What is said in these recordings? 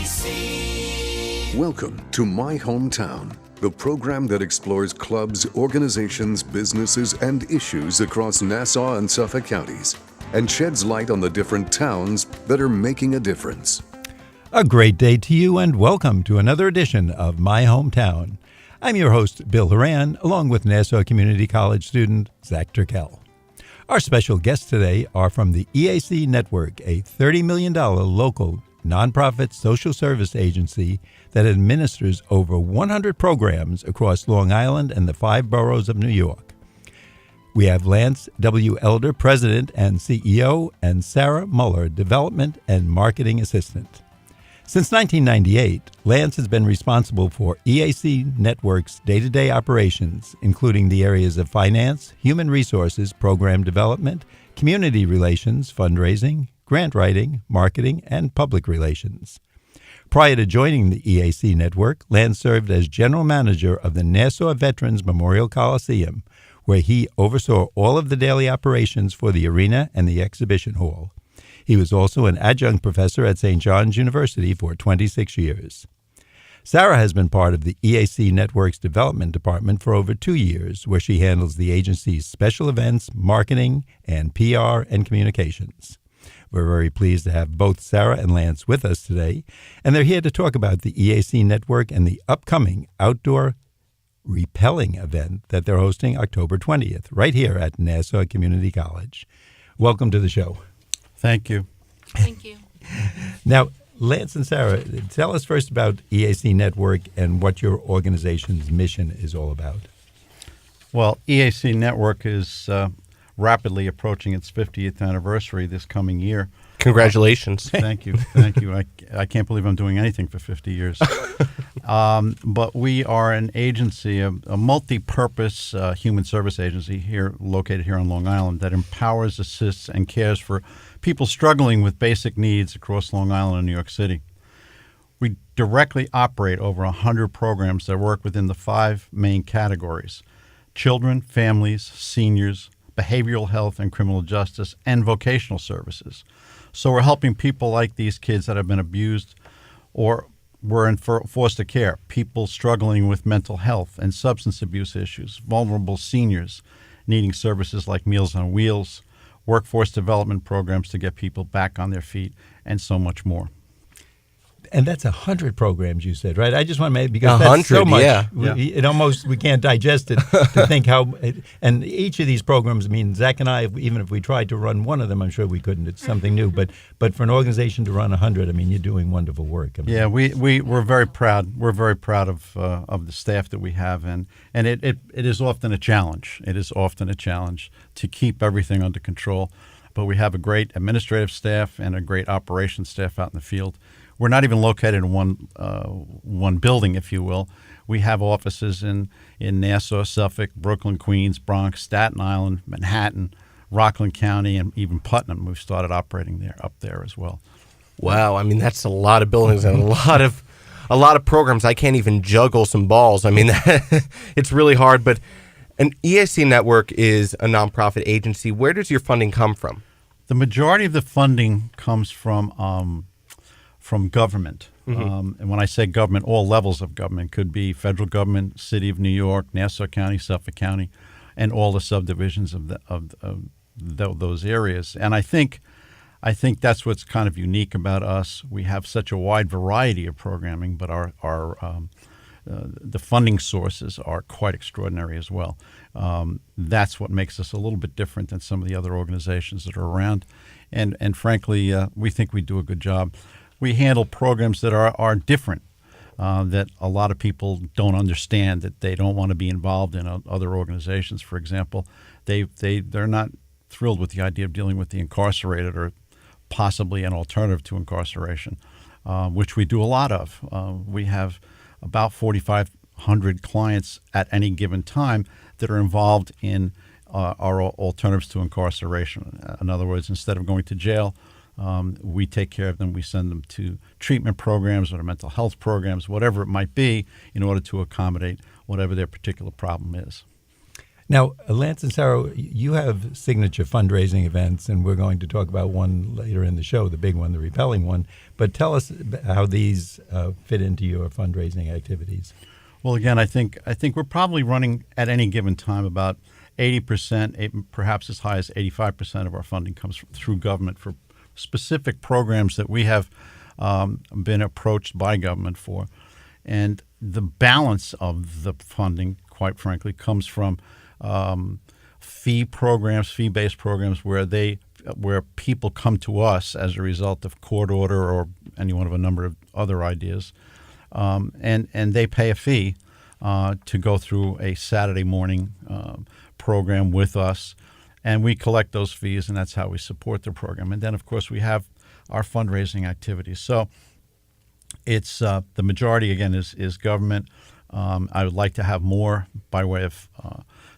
WHPC. Welcome to My Hometown, the program that explores clubs, organizations, businesses, and issues across Nassau and Suffolk counties and sheds light on the different towns that are making a difference. A great day to you and welcome to another edition of My Hometown. I'm your host, Bill Horan, along with Nassau Community College student Zach Turkel. Our special guests today are from the EAC Network, a $30 million local nonprofit social service agency that administers over 100 programs across Long Island and the 5 boroughs of New York. We have Lance W. Elder, President and CEO, and Sarah Muller, Development and Marketing Assistant. Since 1998, Lance has been responsible for EAC Network's day-to-day operations, including the areas of finance, human resources, program development, community relations, fundraising, grant writing, marketing, and public relations. Prior to joining the EAC Network, Lance served as General Manager of the Nassau Veterans Memorial Coliseum, where he oversaw all of the daily operations for the arena and the exhibition hall. He was also an adjunct professor at St. John's University for 26 years. Sarah has been part of the EAC Network's development department for over 2 years, where she handles the agency's special events, marketing, and PR and communications. We're very pleased to have both Sarah and Lance with us today, and they're here to talk about the EAC Network and the upcoming outdoor repelling event that they're hosting October 20th, right here at Nassau Community College. Welcome to the show. Thank you. Thank you. Now, Lance and Sarah, tell us first about EAC Network and what your organization's mission is all about. Well, EAC Network is rapidly approaching its 50th anniversary this coming year. Congratulations. Thank you. Thank you. I can't believe I'm doing anything for 50 years. But we are an agency, a multi-purpose human service agency located here on Long Island that empowers, assists, and cares for people struggling with basic needs across Long Island and New York City. We directly operate over 100 programs that work within the 5 main categories: children, families, seniors, behavioral health and criminal justice, and vocational services. So we're helping people like these kids that have been abused or were in foster care, people struggling with mental health and substance abuse issues, vulnerable seniors needing services like Meals on Wheels, workforce development programs to get people back on their feet, and so much more. And that's 100 programs, you said, right? I just want to make, because that's so much. Yeah. We can't digest it to think how, and each of these programs, I mean, Zach and I, even if we tried to run one of them, I'm sure we couldn't. It's something new. But for an organization to run 100, I mean, you're doing wonderful work. I mean, we're very proud. We're very proud of the staff that we have, and it is often a challenge. It is often a challenge to keep everything under control. But we have a great administrative staff and a great operations staff out in the field. We're not even located in one building, if you will. We have offices in Nassau, Suffolk, Brooklyn, Queens, Bronx, Staten Island, Manhattan, Rockland County, and even Putnam. We've started operating up there as well. Wow, I mean, that's a lot of buildings and a lot of programs. I can't even juggle some balls. I mean, it's really hard. But an EAC Network is a nonprofit agency. Where does your funding come from? The majority of the funding comes from government. Mm-hmm. And when I say government, all levels of government. Could be federal government, City of New York, Nassau County, Suffolk County, and all the subdivisions of those areas. And I think that's what's kind of unique about us. We have such a wide variety of programming, but the funding sources are quite extraordinary as well. That's what makes us a little bit different than some of the other organizations that are around. And frankly, we think we do a good job. We handle programs that are different, that a lot of people don't understand, that they don't want to be involved in other organizations. For example, they're not thrilled with the idea of dealing with the incarcerated or possibly an alternative to incarceration, which we do a lot of. We have about 4,500 clients at any given time that are involved in our alternatives to incarceration. In other words, instead of going to jail, we take care of them. We send them to treatment programs or mental health programs, whatever it might be, in order to accommodate whatever their particular problem is. Now, Lance and Sarah, you have signature fundraising events, and we're going to talk about one later in the show, the big one, the repelling one. But tell us how these fit into your fundraising activities. Well, again, I think we're probably running at any given time about 80%, perhaps as high as 85% of our funding comes through government for specific programs that we have been approached by government for. And the balance of the funding, quite frankly, comes from fee-based programs where people come to us as a result of court order or any one of a number of other ideas, and they pay a fee to go through a Saturday morning program with us, and we collect those fees, and that's how we support the program. And then, of course, we have our fundraising activities. So it's the majority, again, is government. I would like to have more by way of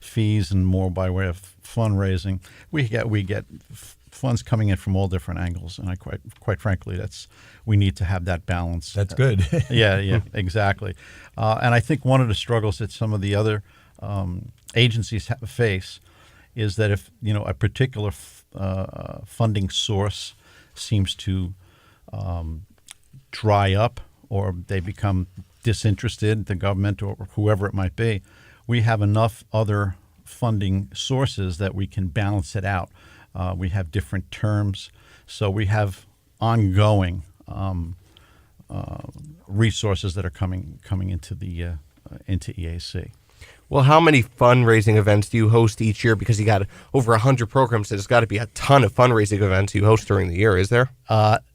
fees and more by way of fundraising. We get funds coming in from all different angles, and quite frankly, we need to have that balance. That's good. Yeah, exactly. And I think one of the struggles that some of the other agencies face is that if a particular funding source seems to dry up, or they become disinterested, the government or whoever it might be, we have enough other funding sources that we can balance it out. We have different terms, so we have ongoing resources that are coming into the into EAC. Well, how many fundraising events do you host each year? Because you got over 100 programs, so there's got to be a ton of fundraising events you host during the year, is there?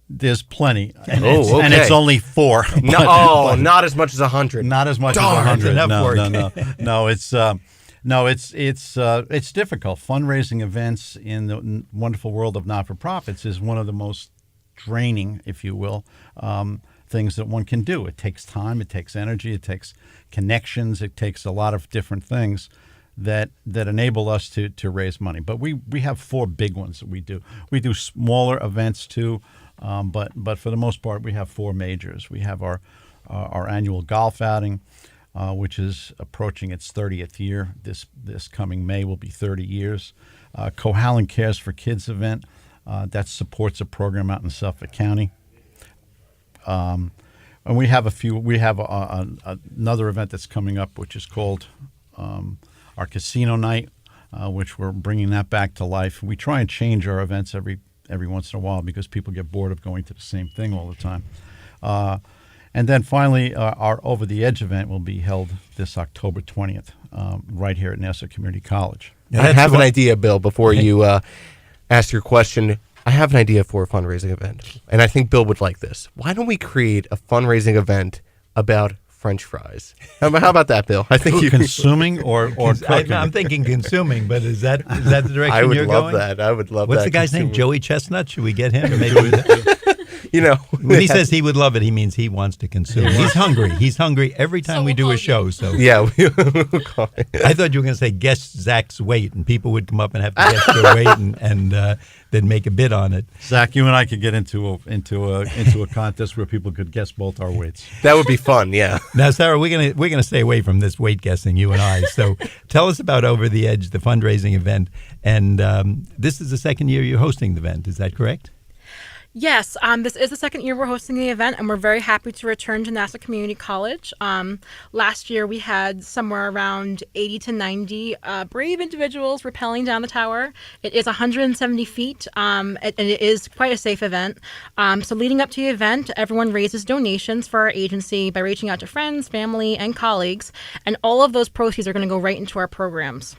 There's plenty, and, okay. And it's only 4. But not as much as 100. Not as much Darn, as 100. No. It's difficult. Fundraising events in the wonderful world of not-for-profits is one of the most draining, if you will, things that one can do. It takes time, it takes energy, it takes connections, it takes a lot of different things that enable us to raise money. But we have 4 big ones that we do. We do smaller events too, but for the most part, we have 4 majors. We have our annual golf outing, which is approaching its 30th year. This coming May will be 30 years. Cohalan Cares for Kids event that supports a program out in Suffolk County. And we have another event that's coming up, which is called our Casino Night, which we're bringing that back to life. We try and change our events every once in a while because people get bored of going to the same thing all the time. And then finally, our Over the Edge event will be held this October 20th, right here at Nassau Community College. I have an idea, Bill, before you ask your question. I have an idea for a fundraising event, and I think Bill would like this. Why don't we create a fundraising event about French fries? How about that, Bill? I think consuming or cooking. I'm thinking consuming, but is that the direction you're going? I would love that. I would love that. What's the guy's name? Joey Chestnut? Should we get him? Maybe when he says he would love it, he means he wants to consume. He's hungry. He's hungry every time we do a show. So yeah, I thought you were going to say guess Zach's weight, and people would come up and have to guess their weight, and then make a bid on it. Zach, you and I could get into a contest where people could guess both our weights. That would be fun. Yeah. Now, Sarah, we're gonna stay away from this weight guessing, you and I. So tell us about Over the Edge, the fundraising event, and this is the second year you're hosting the event. Is that correct? Yes, this is the second year we're hosting the event, and we're very happy to return to Nassau Community College. Last year we had somewhere around 80 to 90 brave individuals rappelling down the tower. It is 170 feet, and it is quite a safe event. So leading up to the event, everyone raises donations for our agency by reaching out to friends, family, and colleagues, and all of those proceeds are going to go right into our programs.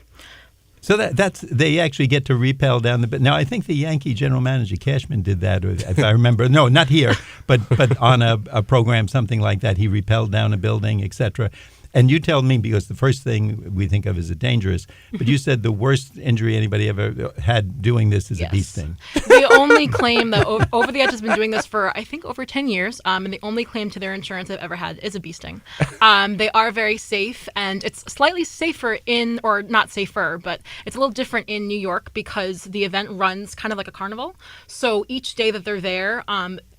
So that's they actually get to rappel down the. Now I think the Yankee general manager Cashman did that, or if I remember, no, not here, but on a program, something like that. He rappelled down a building, etc. And you tell me, because the first thing we think of is it dangerous, but you said the worst injury anybody ever had doing this is a bee sting. The only claim that Over the Edge has been doing this for, I think, over 10 years, and the only claim to their insurance I've ever had is a bee sting. They are very safe, and it's slightly safer or not safer, but it's a little different in New York because the event runs kind of like a carnival. So each day that they're there,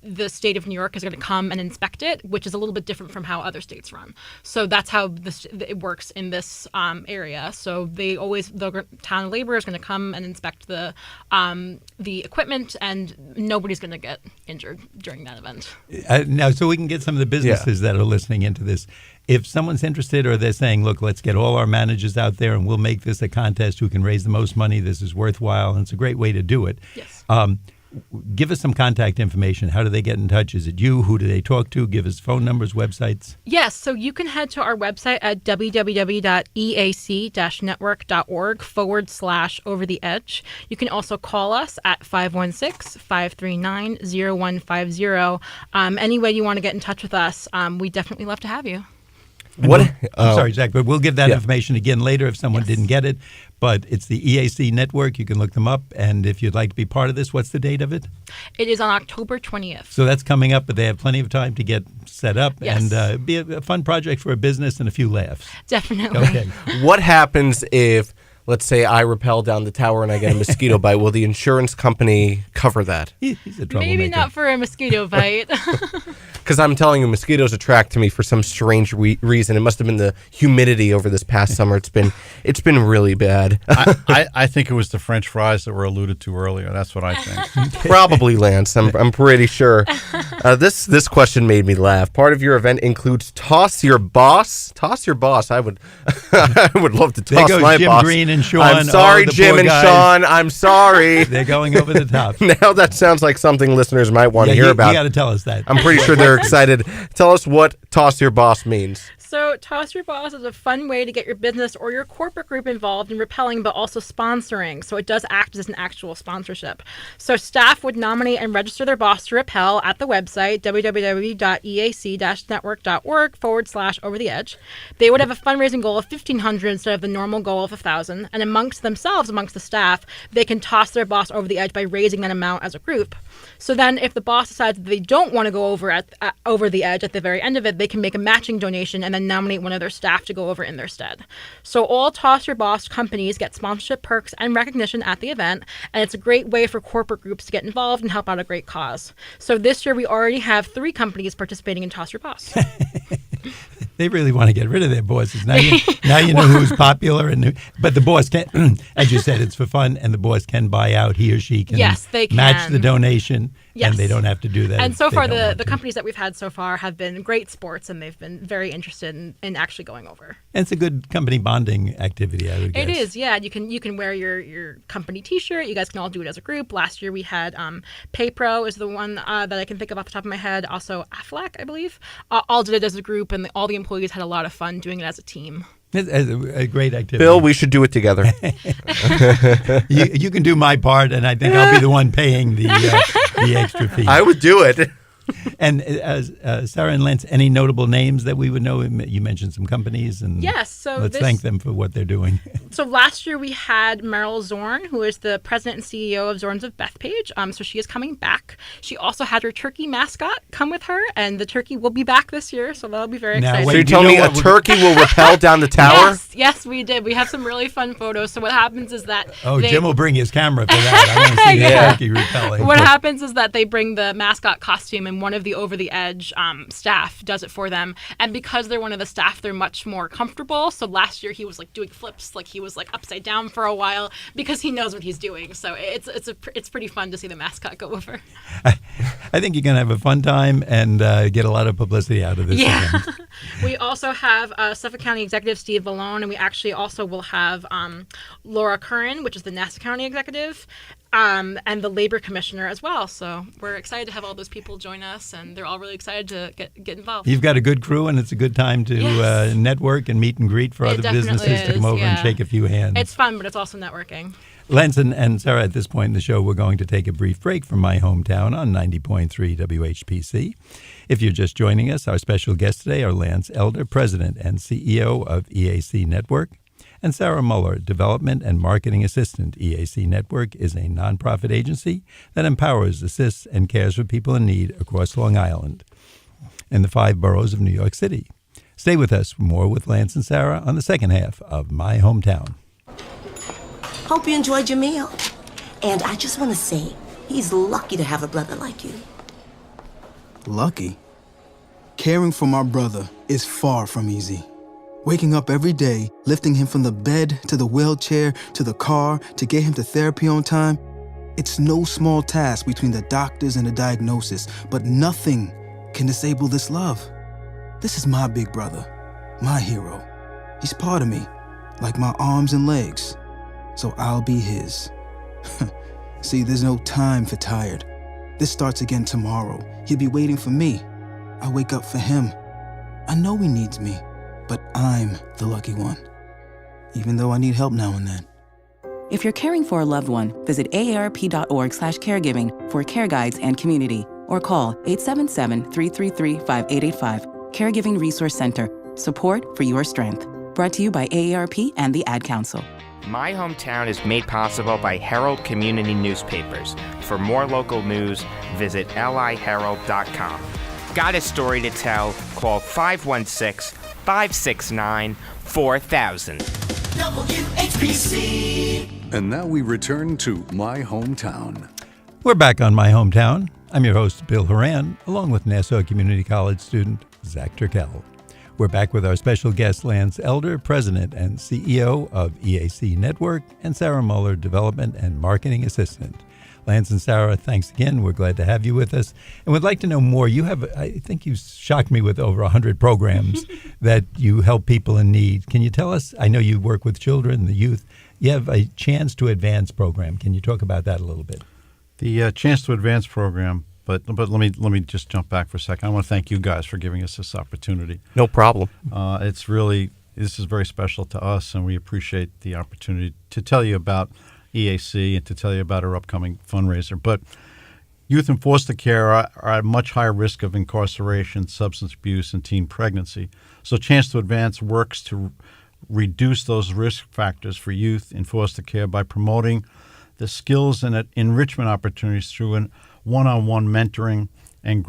the state of New York is going to come and inspect it, which is a little bit different from how other states run. So that's how it works in this area. So the town labor is going to come and inspect the equipment, and nobody's going to get injured during that event. Now, so we can get some of the businesses that are listening into this. If someone's interested, or they're saying, look, let's get all our managers out there and we'll make this a contest who can raise the most money, this is worthwhile, and it's a great way to do it. Yes. Give us some contact information. How do they get in touch? Is it you? Who do they talk to? Give us phone numbers, websites. Yes, so you can head to our website at www.eac-network.org/over-the-edge. You can also call us at 516-539-0150. Any way you want to get in touch with us, we definitely love to have you. I'm sorry, Zach, but we'll give that information again later if someone didn't get it. But it's the EAC Network. You can look them up. And if you'd like to be part of this, what's the date of it? It is on October 20th. So that's coming up, but they have plenty of time to get set up. Yes. And be a fun project for a business and a few laughs. Definitely. Okay. What happens if, let's say, I rappel down the tower and I get a mosquito bite? Will the insurance company cover that? He's a troublemaker. Maybe not for a mosquito bite. Because I'm telling you, mosquitoes attract to me for some strange reason. It must have been the humidity over this past summer. It's been really bad. I think it was the French fries that were alluded to earlier. That's what I think. Probably, Lance. I'm pretty sure. This question made me laugh. Part of your event includes toss your boss. Toss your boss. I would I would love to toss there goes my Jim boss. Green and Sean. I'm sorry, the Jim poor and guys. Sean. I'm sorry. They're going over the top. Now that sounds like something listeners might want to hear about. You got to tell us that. I'm pretty sure they're excited. Tell us what toss your boss means. So Toss Your Boss is a fun way to get your business or your corporate group involved in rappelling, but also sponsoring. So it does act as an actual sponsorship. So staff would nominate and register their boss to rappel at the website, www.eac-network.org/over-the-edge. They would have a fundraising goal of $1,500 instead of the normal goal of $1,000. And amongst the staff, they can toss their boss over the edge by raising that amount as a group. So then if the boss decides that they don't want to go over over the edge at the very end of it, they can make a matching donation and then nominate one of their staff to go over in their stead. So all Toss Your Boss companies get sponsorship perks and recognition at the event, and it's a great way for corporate groups to get involved and help out a great cause. So this year we already have 3 companies participating in Toss Your Boss. They really want to get rid of their bosses. Now you know who's popular, but the boss can, as you said, it's for fun, and the boss can buy out. He or she can they match can. the donation, Yes. and they don't have to do that. And if so they far, don't want the to. companies that we've had so far have been great sports, and they've been very interested in actually going over. And it's a good company bonding activity, I would guess. It is, yeah. You can wear your company T-shirt. You guys can all do it as a group. Last year we had PayPro is the one that I can think of off the top of my head. Also Aflac, I believe, all did it as a group, and all the employees had a lot of fun doing it as a team. It's a great activity. Bill, we should do it together. You can do my part, and I think I'll be the one paying the extra fee. I would do it. And Sarah and Lance, any notable names that we would know? You mentioned some companies, and yes. So let's thank them for what they're doing. So last year we had Meryl Zorn, who is the president and CEO of Zorns of Bethpage. So she is coming back. She also had her turkey mascot come with her, and the turkey will be back this year. So that'll be very exciting. So you're telling me a turkey will rappel down the tower? Yes, we did. We have some really fun photos. So what happens is that Jim will bring his camera for that. I want to see the turkey rappelling. What happens is that they bring the mascot costume, and one of the Over the Edge staff does it for them. And because they're one of the staff, they're much more comfortable. So last year he was like doing flips, like he was like upside down for a while because he knows what he's doing. So it's pretty fun to see the mascot go over. I think you're going to have a fun time and get a lot of publicity out of this event. We also have Suffolk County Executive Steve Vallone, and we actually also will have Laura Curran, which is the Nassau County Executive, and the Labor Commissioner as well. So we're excited to have all those people join us, and they're all really excited to get involved. You've got a good crew, and it's a good time to network and meet and greet for other businesses to come over and shake a few hands. It's fun, but it's also networking. Lance and Sarah, at this point in the show, we're going to take a brief break from my hometown on 90.3 WHPC. If you're just joining us, our special guests today are Lance Elder, President and CEO of EAC Network, and Sarah Muller, Development and Marketing Assistant. EAC Network is a nonprofit agency that empowers, assists, and cares for people in need across Long Island and the 5 boroughs of New York City. Stay with us for more with Lance and Sarah on the second half of My Hometown. Hope you enjoyed your meal. And I just want to say, he's lucky to have a brother like you. Lucky? Caring for my brother is far from easy. Waking up every day, lifting him from the bed to the wheelchair to the car to get him to therapy on time, it's no small task between the doctors and the diagnosis, but nothing can disable this love. This is my big brother, my hero. He's part of me, like my arms and legs, so I'll be his. See, there's no time for tired. This starts again tomorrow. He'll be waiting for me. I wake up for him. I know he needs me, but I'm the lucky one, even though I need help now and then. If you're caring for a loved one, visit aarp.org/caregiving for care guides and community, or call 877-333-5885. Caregiving Resource Center. Support for your strength. Brought to you by AARP and the Ad Council. My Hometown is made possible by Herald Community Newspapers. For more local news, visit liherald.com. Got a story to tell? Call 516-569-4000. WHPC. And now we return to My Hometown. We're back on My Hometown. I'm your host, Bill Horan, along with Nassau Community College student Zach Turkel. We're back with our special guest, Lance Elder, President and CEO of EAC Network, and Sarah Muller, Development and Marketing Assistant. Lance and Sarah, thanks again. We're glad to have you with us. And we'd like to know more. You have, I think you shocked me with over 100 programs that you help people in need. Can you tell us, I know you work with children, the youth. You have a Chance to Advance program. Can you talk about that a little bit? The Chance to Advance program, but let me just jump back for a second. I want to thank you guys for giving us this opportunity. No problem. This is very special to us, and we appreciate the opportunity to tell you about EAC and to tell you about our upcoming fundraiser. But youth in foster care are at much higher risk of incarceration, substance abuse, and teen pregnancy. So Chance to Advance works to reduce those risk factors for youth in foster care by promoting the skills and enrichment opportunities through one-on-one mentoring and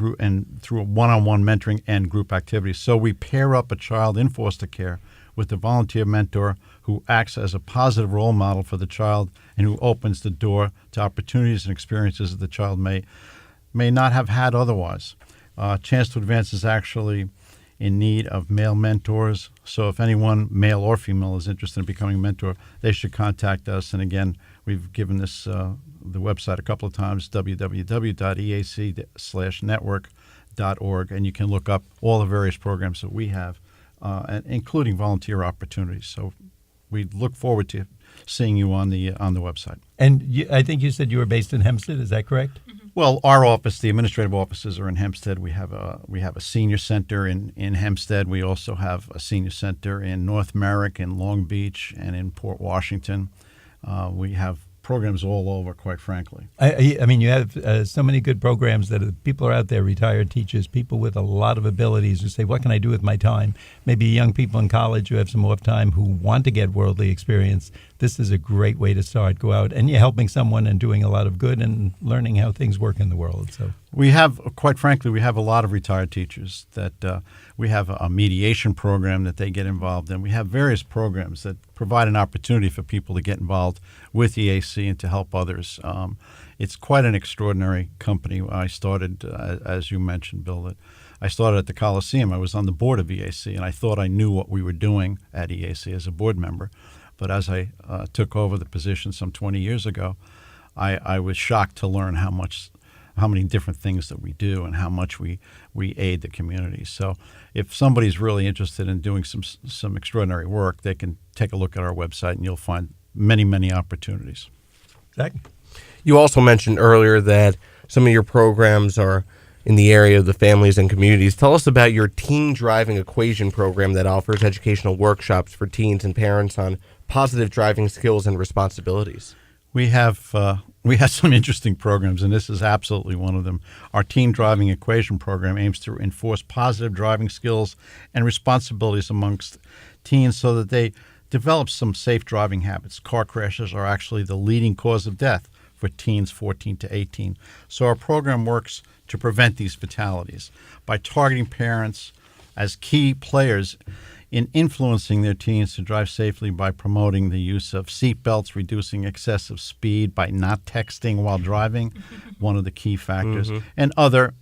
group activities. So we pair up a child in foster care with a volunteer mentor who acts as a positive role model for the child and who opens the door to opportunities and experiences that the child may not have had otherwise. Chance to Advance is actually in need of male mentors. So if anyone, male or female, is interested in becoming a mentor, they should contact us. And again, we've given this the website a couple of times, www.eac/network.org, and you can look up all the various programs that we have, and including volunteer opportunities. So we look forward to seeing you on the website. And I think you said you were based in Hempstead. Is that correct? Mm-hmm. Well, our office, the administrative offices, are in Hempstead. We have a senior center in Hempstead. We also have a senior center in North Merrick, in Long Beach, and in Port Washington. We have programs all over, quite frankly. I mean, you have so many good programs that people are out there, retired teachers, people with a lot of abilities who say, what can I do with my time? Maybe young people in college who have some off time who want to get worldly experience. This is a great way to start. Go out and you're helping someone and doing a lot of good and learning how things work in the world. So we have, quite frankly, we have a lot of retired teachers that we have a mediation program that they get involved in. We have various programs that provide an opportunity for people to get involved with EAC and to help others. It's quite an extraordinary company. I started, as you mentioned, Bill, I started at the Coliseum. I was on the board of EAC, and I thought I knew what we were doing at EAC as a board member. But as I took over the position some 20 years ago, I was shocked to learn how many different things that we do and how much we aid the community. So if somebody's really interested in doing some extraordinary work, they can take a look at our website, and you'll find many, many opportunities. Zach? You also mentioned earlier that some of your programs are in the area of the families and communities. Tell us about your Teen Driving Equation program that offers educational workshops for teens and parents on positive driving skills and responsibilities. We have some interesting programs, and this is absolutely one of them. Our Teen Driving Equation program aims to enforce positive driving skills and responsibilities amongst teens so that they develop some safe driving habits. Car crashes are actually the leading cause of death for teens 14 to 18. So our program works to prevent these fatalities by targeting parents as key players in influencing their teens to drive safely by promoting the use of seat belts, reducing excessive speed, by not texting while driving, one of the key factors, and other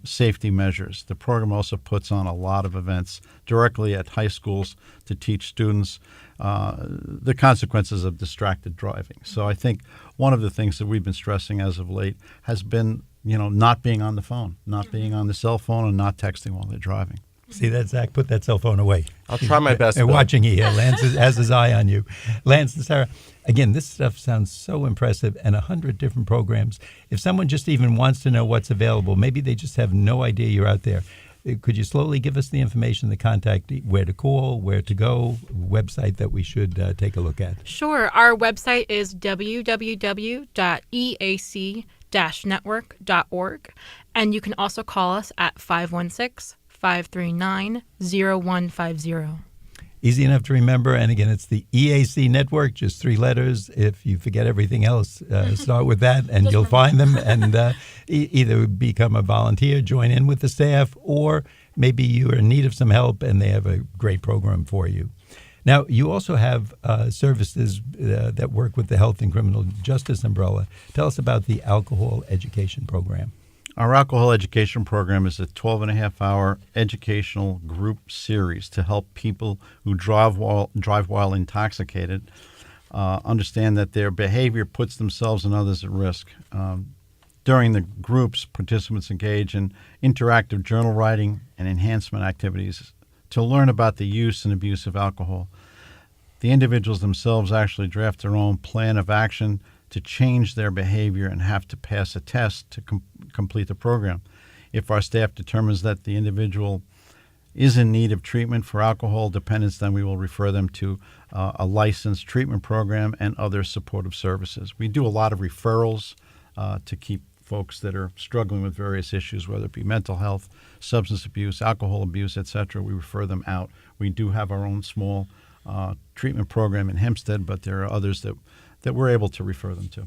safety measures. The program also puts on a lot of events directly at high schools to teach students the consequences of distracted driving. So I think one of the things that we've been stressing as of late has been, not being on the phone, not being on the cell phone, and not texting while they're driving. See that, Zach? Put that cell phone away. I'll try my best. And Bill. watching you here. Lance has his eye on you. Lance and Sarah, again, this stuff sounds so impressive, and 100 different programs. If someone just even wants to know what's available, maybe they just have no idea you're out there, could you slowly give us the information, the contact, where to call, where to go, website that we should take a look at? Sure. Our website is www.eac-network.org, and you can also call us at 516-539-0150. Easy enough to remember. And again, it's the EAC Network, just 3 letters. If you forget everything else, start with that and you'll find them, and either become a volunteer, join in with the staff, or maybe you are in need of some help and they have a great program for you. Now, you also have services that work with the Health and Criminal Justice umbrella. Tell us about the Alcohol Education Program. Our alcohol education program is a 12-and-a-half-hour educational group series to help people who drive while intoxicated understand that their behavior puts themselves and others at risk. During the groups, participants engage in interactive journal writing and enhancement activities to learn about the use and abuse of alcohol. The individuals themselves actually draft their own plan of action to change their behavior and have to pass a test to complete the program. If our staff determines that the individual is in need of treatment for alcohol dependence, then we will refer them to a licensed treatment program and other supportive services. We do a lot of referrals to keep folks that are struggling with various issues, whether it be mental health, substance abuse, alcohol abuse, etc. We refer them out. We do have our own small treatment program in Hempstead, but there are others that we're able to refer them to.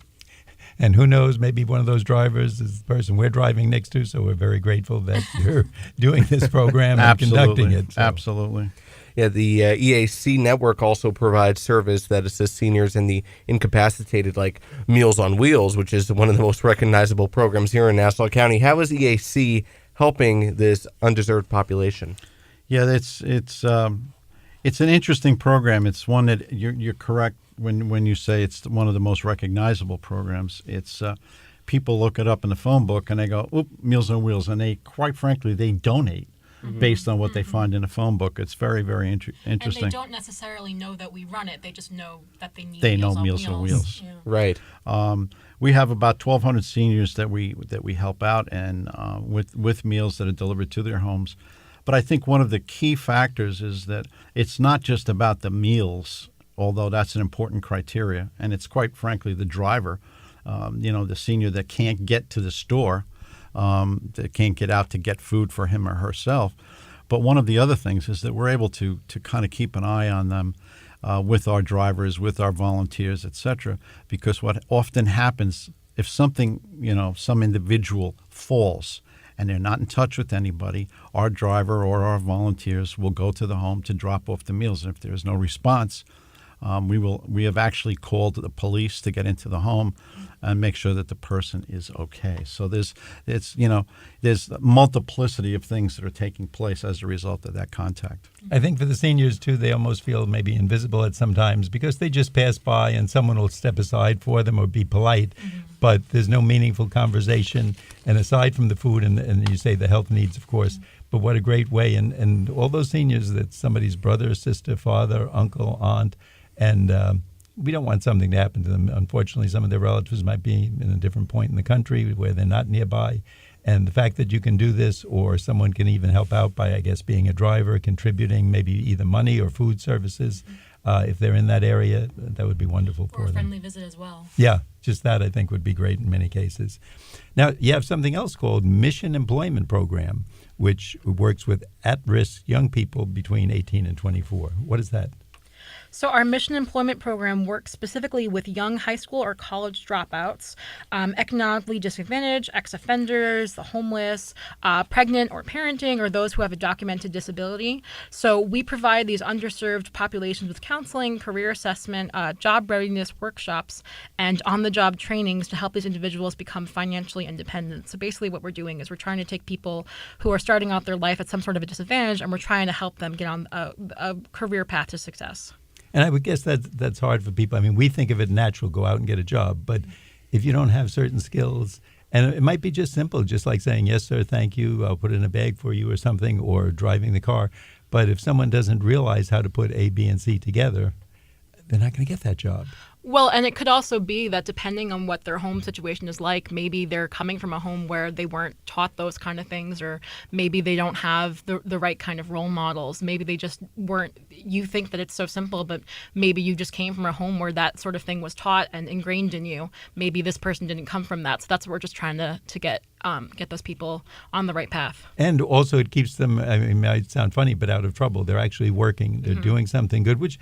And who knows, maybe one of those drivers is the person we're driving next to, so we're very grateful that you're doing this program and conducting it. So. Absolutely. Yeah, the EAC Network also provides service that assists seniors and the incapacitated, like Meals on Wheels, which is one of the most recognizable programs here in Nassau County. How is EAC helping this undeserved population? Yeah, it's an interesting program. It's one that you're correct when you say it's one of the most recognizable programs. It's people look it up in the phone book and they go, "Oop, Meals on Wheels," and they, quite frankly, they donate based on what they find in the phone book. It's very, very interesting. And they don't necessarily know that we run it. They just know that they need Meals on Wheels. Yeah. Right. We have about 1,200 seniors that we help out and with meals that are delivered to their homes. But I think one of the key factors is that it's not just about the meals, although that's an important criteria, and it's quite frankly the driver, the senior that can't get to the store, that can't get out to get food for him or herself. But one of the other things is that we're able to kind of keep an eye on them with our drivers, with our volunteers, etc. Because what often happens, if something, some individual falls and they're not in touch with anybody, our driver or our volunteers will go to the home to drop off the meals. And if there's no response, we have actually called the police to get into the home and make sure that the person is okay. So there's multiplicity of things that are taking place as a result of that contact. I think for the seniors too, they almost feel maybe invisible at some times because they just pass by and someone will step aside for them or be polite, but there's no meaningful conversation. And aside from the food and you say the health needs, of course, but what a great way. And all those seniors, that's somebody's brother, sister, father, uncle, aunt, and we don't want something to happen to them. Unfortunately, some of their relatives might be in a different point in the country where they're not nearby. And the fact that you can do this, or someone can even help out by, I guess, being a driver, contributing maybe either money or food services, if they're in that area, that would be wonderful for them. Or a friendly visit as well. Yeah, just that I think would be great in many cases. Now, you have something else called Mission Employment Program, which works with at-risk young people between 18 and 24. What is that? So our mission employment program works specifically with young high school or college dropouts, economically disadvantaged, ex-offenders, the homeless, pregnant or parenting, or those who have a documented disability. So we provide these underserved populations with counseling, career assessment, job readiness workshops, and on-the-job trainings to help these individuals become financially independent. So basically what we're doing is we're trying to take people who are starting out their life at some sort of a disadvantage, and we're trying to help them get on a career path to success. And I would guess that's hard for people. I mean, we think of it natural, go out and get a job. But if you don't have certain skills, and it might be just simple, just like saying, yes, sir, thank you, I'll put it in a bag for you or something, or driving the car. But if someone doesn't realize how to put A, B, and C together, they're not going to get that job. Well, and it could also be that depending on what their home situation is like, maybe they're coming from a home where they weren't taught those kind of things, or maybe they don't have the right kind of role models. Maybe they just weren't, you think that it's so simple, but maybe you just came from a home where that sort of thing was taught and ingrained in you. Maybe this person didn't come from that. So that's what we're just trying to get those people on the right path. And also it keeps them, I mean, it might sound funny, but out of trouble. They're actually working. They're doing something good, which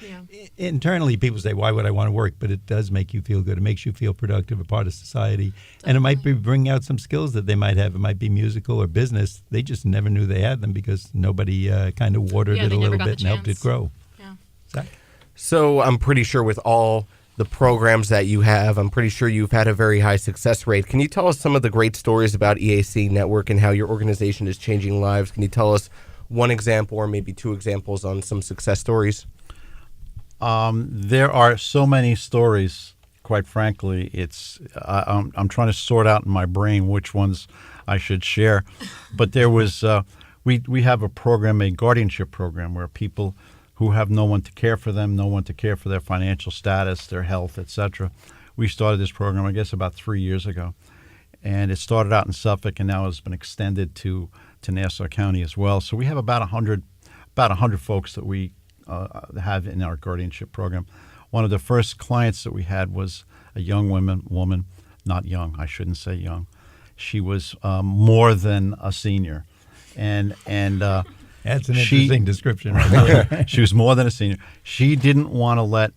internally people say, why would I want to work? But it does make you feel good. It makes you feel productive, a part of society. Definitely. And it might be bringing out some skills that they might have. It might be musical or business. They just never knew they had them because nobody kind of watered it a little bit and helped it grow. Yeah. Zach? So I'm pretty sure with all the programs that you have, I'm pretty sure you've had a very high success rate. Can you tell us some of the great stories about EAC Network and how your organization is changing lives? Can you tell us one example or maybe two examples on some success stories? There are so many stories, quite frankly. I'm trying to sort out in my brain which ones I should share. But there was, we have a program, a guardianship program, where people who have no one to care for them, no one to care for their financial status, their health, etc. We started this program, I guess, about 3 years ago. And it started out in Suffolk and now has been extended to Nassau County as well. So we have about 100 folks that we have in our guardianship program. One of the first clients that we had was a young woman, not young, I shouldn't say young. She was more than a senior. And that's an interesting description right there. She was more than a senior. She didn't want to let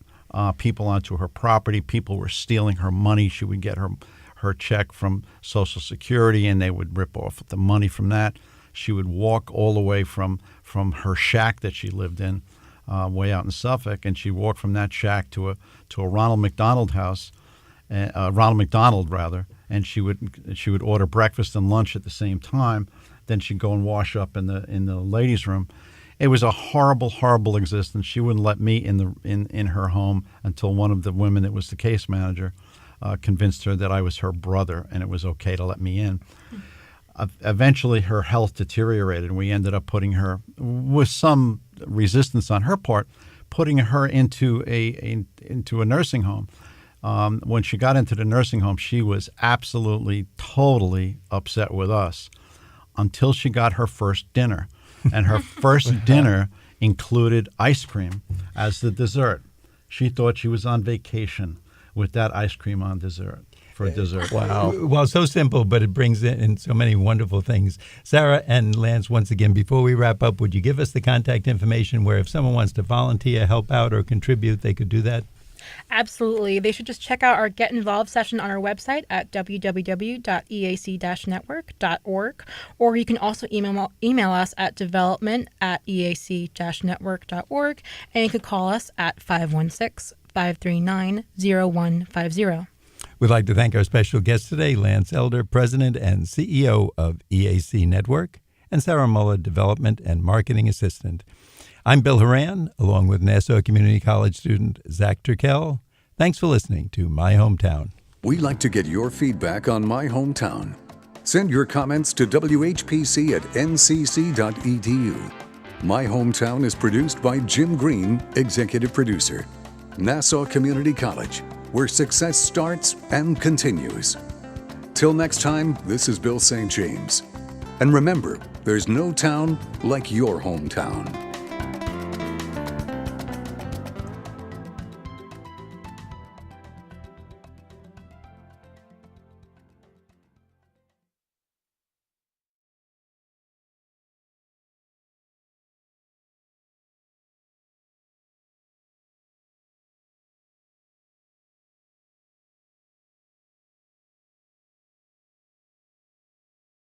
people onto her property. People were stealing her money. She would get her check from Social Security, and they would rip off the money from that. She would walk all the way from her shack that she lived in, way out in Suffolk, and she'd walk from that shack to a Ronald McDonald house, Ronald McDonald rather, and she would order breakfast and lunch at the same time. Then she'd go and wash up in the ladies' room. It was a horrible, horrible existence. She wouldn't let me in her home until one of the women that was the case manager convinced her that I was her brother and it was okay to let me in. Eventually, her health deteriorated, and we ended up putting her, with some resistance on her part, putting her into a nursing home. When she got into the nursing home, she was absolutely, totally upset with us until she got her first dinner. And her first dinner included ice cream as the dessert. She thought she was on vacation with that ice cream on dessert. For dessert. Wow. Well, so simple, but it brings in so many wonderful things. Sarah and Lance, once again, before we wrap up, would you give us the contact information where if someone wants to volunteer, help out, or contribute, they could do that? Absolutely. They should just check out our Get Involved session on our website at www.eac-network.org, or you can also email us at development@eac-network.org, and you could call us at 516-539-0150. We'd like to thank our special guest today, Lance Elder, President and CEO of EAC Network, and Sarah Muller, Development and Marketing Assistant. I'm Bill Horan, along with Nassau Community College student Zach Turkel. Thanks for listening to My Hometown. We like to get your feedback on My Hometown. Send your comments to WHPC@ncc.edu. My Hometown is produced by Jim Green, Executive Producer. Nassau Community College, where success starts and continues. Till next time, this is Bill St. James. And remember, there's no town like your hometown.